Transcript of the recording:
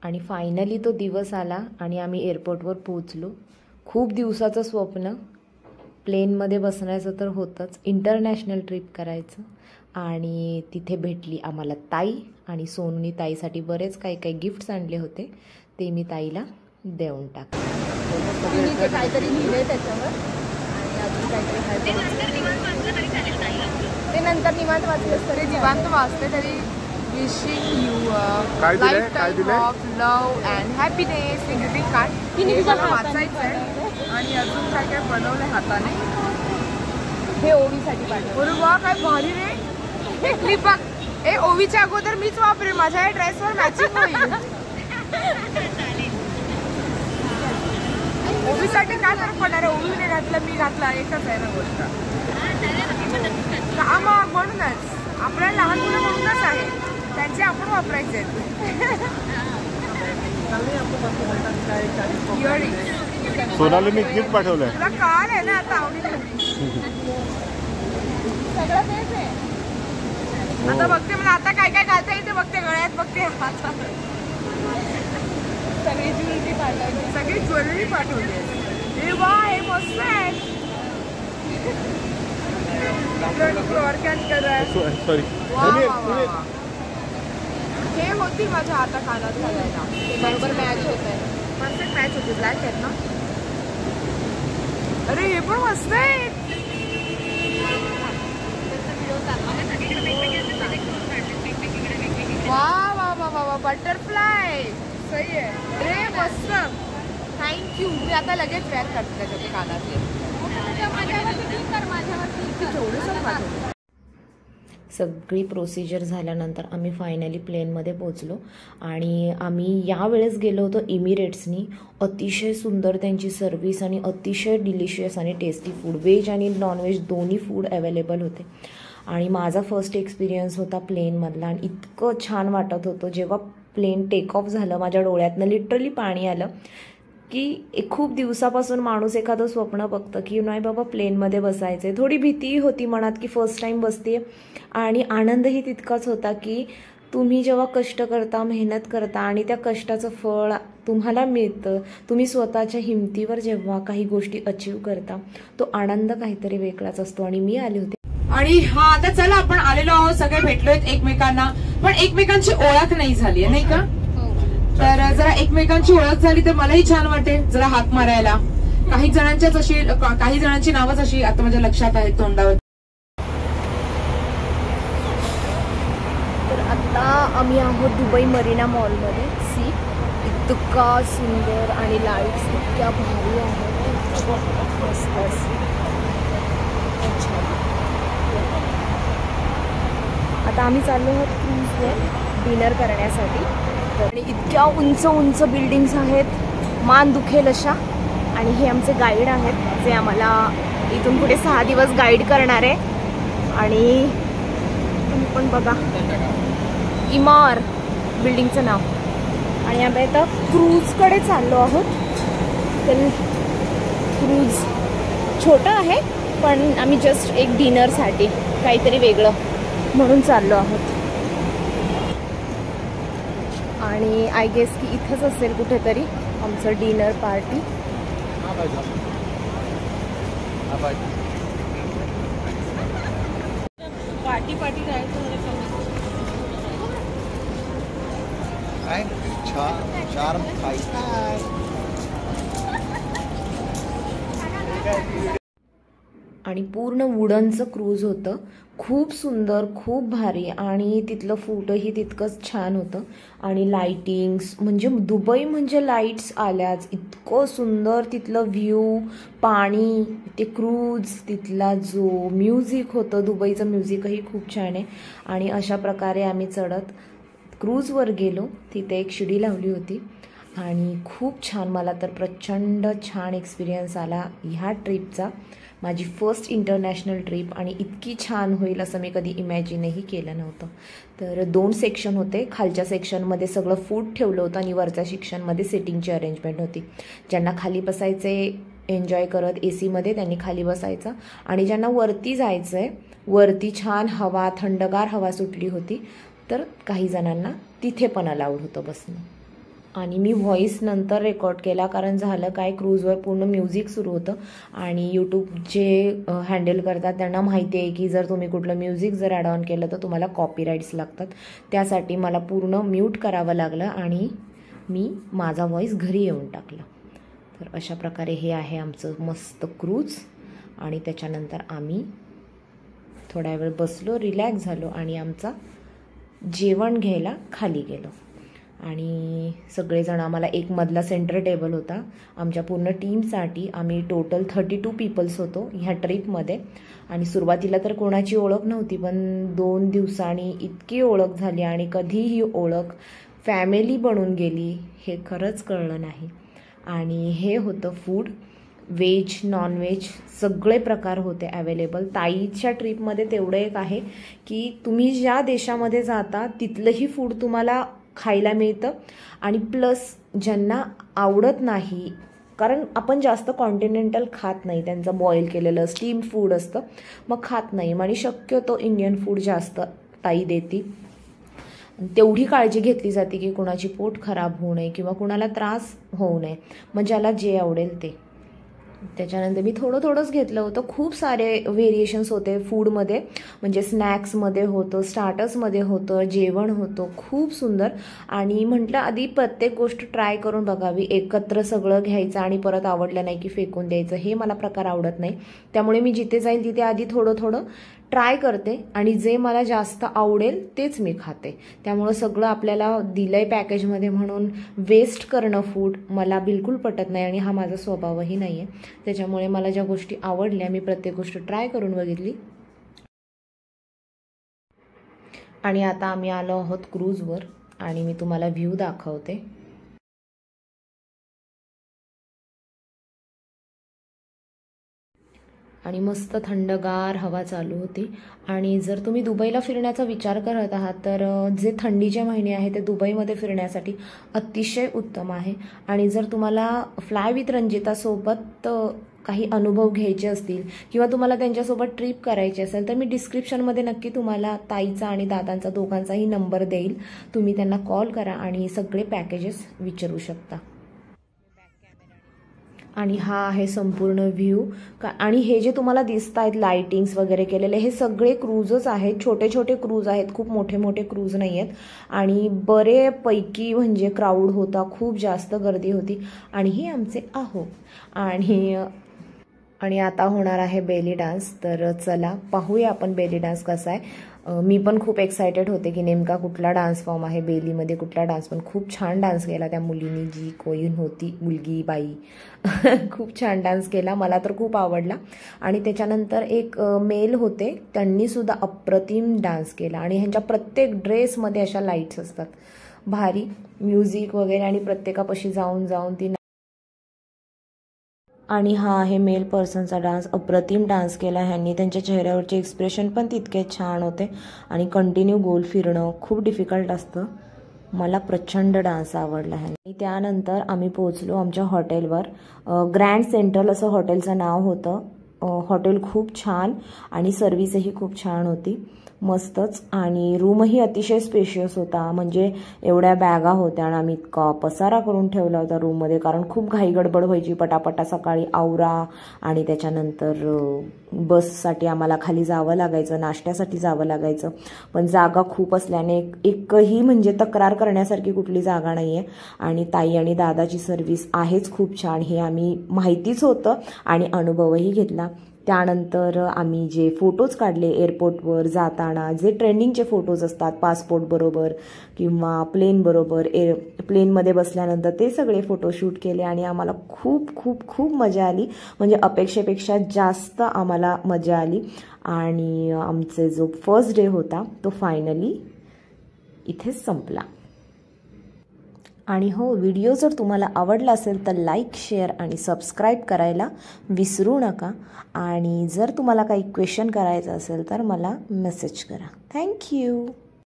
आणि फायनली तो दिवस आला आणि आम्ही एअरपोर्टवर पोहोचलो. खूप दिवसाचं स्वप्न प्लेनमध्ये बसण्याचं तर होतंच, इंटरनॅशनल ट्रिप करायचं. आणि तिथे भेटली आम्हाला ताई आणि सोनूनी ताईसाठी बरेच काही गिफ्ट्स आणले होते, ते मी ताईला देऊन टाकले. काहीतरी लिहिलंय त्याच्यावर आणि अजून काहीतरी ते नंतर निवांत वाचलं तरी निवांत वाचते तरी. Wishing you life time of love and happiness. Greeting card तिने मला वाचायचं आहे आणि अजून काय काय बनवलंय हाताने. हे ओवीसाठी पाठवलं. अरे वा काय भारी रे. हे क्लिप बघ. ए ओवीच्या अगोदर मीच वापरे, माझ्या ड्रेसवर मॅचिंग होईल. ओवीसाठी काय फरक पडणार आहे. ओवीने घातलं मी घातला एकच आहे ना गोष्ट. मग म्हणूनच आपल्याला लहान मुलं म्हणूनच आहे त्यांचे आपण वापरायचे. सोनालीने गिफ्ट पाठवलंय. तुला कार आहे ना आता आवडीने सगळं तेच आहे. आता बघते मला आता काय काय घालता येईल ते बघते. गळ्यात बघते, हातात सगळी ज्वेलरी पाठवली. सगळी ज्वेलरी पाठवली. हे वा हे मस्त आहे. सॉरी हे होती माझ्या हाता कानात घालायला. बरोबर मॅच होत आहे. परफेक्ट मॅच होती. ब्लॅक आहेत ना. अरे हे पण मस्त आहे. वा वा वा वा वा बटरफ्लाय सही आहे. अरे मस्त थँक्यू. मी आता लगेच वेअर करते त्याच्यात कानातले. सगळी प्रोसिजर झाल्यानंतर आम्ही फायनली प्लेनमध्ये पोचलो आणि आम्ही यावेळेस गेलो होतो इमिरेट्सनी. अतिशय सुंदर त्यांची सर्व्हिस आणि अतिशय डिलिशियस आणि टेस्टी फूड, व्हेज आणि नॉनव्हेज दोन्ही फूड अवेलेबल होते. आणि माझा फर्स्ट एक्सपिरियन्स होता प्लेनमधला आणि इतकं छान वाटत होतं. जेव्हा प्लेन टेक ऑफ झालं माझ्या डोळ्यातनं लिटरली पाणी आलं की खूप दिवसापासून माणूस एखादं स्वप्न बघतं की नाही बाबा प्लेनमध्ये बसायचं आहे. थोडी भीतीही होती मनात की फर्स्ट टाईम बसते आणि आनंदही तितकाच होता की तुम्ही जेव्हा कष्ट करता, मेहनत करता आणि त्या कष्टाचं फळ तुम्हाला मिळतं, तुम्ही स्वतःच्या हिमतीवर जेव्हा काही गोष्टी अचीव करता, तो आनंद काहीतरी वेगळाच असतो. आणि मी आले होते आणि हा आता चला आपण आलेलो आहोत, सगळे भेटलोय एकमेकांना, पण एकमेकांची ओळख नाही झाली नाही का. तर जरा एकमेकांची ओळख झाली तर मलाही छान वाटेल जरा हाक मारायला. काही जणांच्याच अशी, काही जणांची नावच अशी आता माझ्या लक्षात आहेत तोंडावर. तर आता आम्ही आहोत दुबई मरीना मॉलमध्ये. सी इतका सुंदर आणि लाईट्स इतक्या भारी आहेत. मस्त. आता आम्ही चाललो आहोत क्रूजवर डिनर करण्यासाठी. आणि इतक्या उंच उंच बिल्डिंग्स आहेत, मान दुखेल अशा. आणि हे आमचे गाईड आहेत जे आम्हाला इथून पुढे 6 दिवस गाईड करणार आहे. आणि तुम्ही पण बघा इमार बिल्डिंगचं नाव. आणि आम्ही आता क्रूजकडे चाललो आहोत. तर क्रूज छोटं आहे पण आम्ही जस्ट एक डिनरसाठी काहीतरी वेगळं म्हणून चाललो आहोत. आणि आय गेस की इथंच असेल कुठेतरी आमचं डिनर पार्टी. पार्टी जायचं आणि पूर्ण वुडनचं क्रूज होतं. खूप सुंदर, खूप भारी. आणि तिथलं फूडही तितकंच छान होतं. आणि लाईटिंग्स म्हणजे दुबई म्हणजे लाईट्स आल्याच. इतकं सुंदर तिथलं व्ह्यू, पाणी, ते क्रूज, तिथला जो म्युझिक होतं, दुबईचं म्युझिकही खूप छान आहे. आणि अशा प्रकारे आम्ही चढत क्रूजवर गेलो. तिथे एक शिडी लावली होती आणि खूप छान, मला तर प्रचंड छान एक्सपिरियन्स आला ह्या ट्रिपचा. माझी फर्स्ट इंटरनॅशनल ट्रिप आणि इतकी छान होईल असं मी कधी इमॅजिनही केलं नव्हतं. तर 2 सेक्शन होते. खालच्या सेक्शनमध्ये सगळं फूड ठेवलं होतं आणि वरच्या सेक्शनमध्ये सिटिंगची अरेंजमेंट होती. ज्यांना खाली बसायचे एन्जॉय करत AC मध्ये त्यांनी खाली बसायचं. आणि ज्यांना वरती जायचं आहे, वरती छान हवा, थंडगार हवा सुटली होती, तर काही जणांना तिथे पण अलाउड होतं बसणं. आणि मी व्हॉइस नंतर रेकॉर्ड केला, कारण झालं काय, क्रूजवर पूर्ण म्युझिक सुरू होतं आणि यूट्यूब जे हँडल करतात त्यांना माहिती आहे की जर तुम्ही कुठलं म्युझिक जर ॲड ऑन केलं तर तुम्हाला कॉपीराईट्स लागतात. त्यासाठी मला पूर्ण म्यूट करावं लागलं आणि मी माझा व्हॉइस घरी येऊन टाकला. तर अशा प्रकारे हे आहे आमचं मस्त क्रूज. आणि त्याच्यानंतर आम्ही थोड्या वेळ बसलो, रिलॅक्स झालो आणि आमचा जेवण घ्यायला खाली गेलो. आणि सगळेजण, आम्हाला एक मधला सेंटर टेबल होता आमच्या पूर्ण टीमसाठी. आम्ही टोटल 32 पीपल्स होतो ह्या ट्रिपमध्ये. आणि सुरुवातीला तर कोणाची ओळख नव्हती, पण 2 दिवसांनी इतकी ओळख झाली आणि कधी ही ओळख फॅमिली बनून गेली हे खरंच कळलं नाही. आणि हे होतं फूड, व्हेज नॉनव्हेज सगळे प्रकार होते अवेलेबल. ताईच्या ट्रिपमध्ये तेवढं एक आहे की तुम्ही ज्या देशामध्ये जाता तिथलंही फूड तुम्हाला खायला मिळतं. आणि प्लस ज्यांना आवडत नाही, कारण आपण जास्त कॉन्टिनेंटल खात नाही, त्यांचं बॉईल केलेलं स्टीम फूड असतं, मग खात नाही. आणि शक्यतो इंडियन फूड जास्त ताई देते. तेवढी काळजी घेतली जाते की कुणाची पोट खराब होऊ नये किंवा कुणाला त्रास होऊ नये, मग ज्याला जे आवडेल ते. त्याच्यानंतर मी थोडंच घेतलं होतं. खूप सारे व्हेरिएशन्स होते फूडमध्ये, म्हणजे स्नॅक्समध्ये होतं, स्टार्टर्समध्ये होतं, जेवण होतं, खूप सुंदर. आणि म्हटलं आधी प्रत्येक गोष्ट ट्राय करून बघावी, एकत्र सगळं घ्यायचं आणि परत आवडलं नाही की फेकून द्यायचं, हे मला प्रकार आवडत नाही. त्यामुळे मी जिथे जाईल तिथे आधी थोडं ट्राय करते आणि जे मला जास्त आवडेल तेच मी खाते. त्यामुळं सगळं आपल्याला दिलंय पॅकेजमध्ये म्हणून वेस्ट करणं फूड मला बिलकुल पटत नाही आणि हा माझा स्वभावही नाही आहे. त्याच्यामुळे मला ज्या गोष्टी आवडल्या मी प्रत्येक गोष्ट ट्राय करून बघितली. आणि आता आम्ही आलो आहोत क्रूजवर आणि मी तुम्हाला व्ह्यू दाखवते. आणि मस्त थंडगार हवा चालू होती. आणि जर तुम्ही दुबईला फिरण्याचा विचार करत आहात तर जे थंडीचे महिने आहे ते दुबईमध्ये फिरण्यासाठी अतिशय उत्तम आहे. आणि जर तुम्हाला फ्लाय विथ रंजितासोबत काही अनुभव घ्यायचे असतील किंवा तुम्हाला त्यांच्यासोबत ट्रिप करायची असेल तर मी डिस्क्रिप्शनमध्ये नक्की तुम्हाला ताईचा आणि दादांचा दोघांचाही नंबर देईल. तुम्ही त्यांना कॉल करा आणि सगळे पॅकेजेस विचारू शकता. आणि हा आहे संपूर्ण व्ह्यू. आणि हे जे तुम्हाला दिसत आहेत लाइटिंग्स वगैरे केलेले हे सगळे क्रूजच आहेत, छोटे छोटे क्रूज आहेत, खूप मोठे मोठे क्रूज नाही आहेत. आणि बरेपैकी म्हणजे क्राऊड होता, खूप जास्त गर्दी होती. आणि हे आमचे आहो. आणि आता होणार आहे बेली डान्स. तर चला पाहूया आपण बेली डान्स कसा आहे. मी पण खूप एक्सायटेड होते की नेमका कुठला डान्स फॉर्म आहे बेलीमध्ये, कुठला डान्स. पण खूप छान डान्स केला त्या मुलीने, जी कोईन होती, मुलगी बाई खूप छान डान्स केला, मला तर खूप आवडला. आणि त्याच्यानंतर एक मेल होते, त्यांनी सुद्धा अप्रतिम डान्स केला. आणि ह्यांच्या प्रत्येक ड्रेसमध्ये अशा लाईट्स असतात, भारी म्युझिक वगैरे. आणि प्रत्येकापाशी जाऊन ती. आणि हा आहे मेल पर्सनचा डान्स, अप्रतिम डान्स केला ह्यांनी. त्यांच्या चेहऱ्यावरचे एक्सप्रेशन पण तितके छान होते. आणि कंटिन्यू गोल फिरणं खूप डिफिकल्ट असतं. मला प्रचंड डान्स आवडला आहे. आणि त्यानंतर आम्ही पोहोचलो आमच्या हॉटेलवर. ग्रँड सेंट्रल असं हॉटेलचं नाव होतं. हॉटेल खूप छान आणि सर्व्हिसही खूप छान होती, मस्तच. आणि रूमही अतिशय स्पेशियस होता, म्हणजे एवढ्या बॅगा होत्या आणि आम्ही इतका पसारा करून ठेवला होता रूममध्ये, कारण खूप घाई गडबड व्हायची. पटापटा सकाळी आवरा आणि त्याच्यानंतर बससाठी आम्हाला खाली जावं लागायचं, नाश्त्यासाठी जावं लागायचं. पण जागा खूप असल्याने एकही म्हणजे तक्रार करण्यासारखी कुठली जागा नाही आहे. आणि ताई आणि दादाची सर्व्हिस आहेच खूप छान, हे आम्ही माहितीच होतं आणि अनुभवही घेतला. त्यानंतर आम्ही जे फोटोज काढले एअरपोर्टवर जाताना, जे ट्रेंडिंगचे फोटोज असतात पासपोर्ट बरोबर किंवा प्लेन बरोबर, प्लेनमध्ये बसल्यानंतर ते सगळे फोटोशूट केले. आणि आम्हाला खूप खूप खूप मजा आली, म्हणजे अपेक्षेपेक्षा जास्त आम्हाला मजा आली. आणि आमचे जो फर्स्ट डे होता तो फायनली इथेच संपला. आणि हो, व्हिडिओ जर तुम्हाला आवडला असेल तर लाईक, शेअर आणि सबस्क्राईब करायला विसरू नका. आणि जर तुम्हाला काही क्वेश्चन करायचं असेल तर मला मेसेज करा. थँक्यू.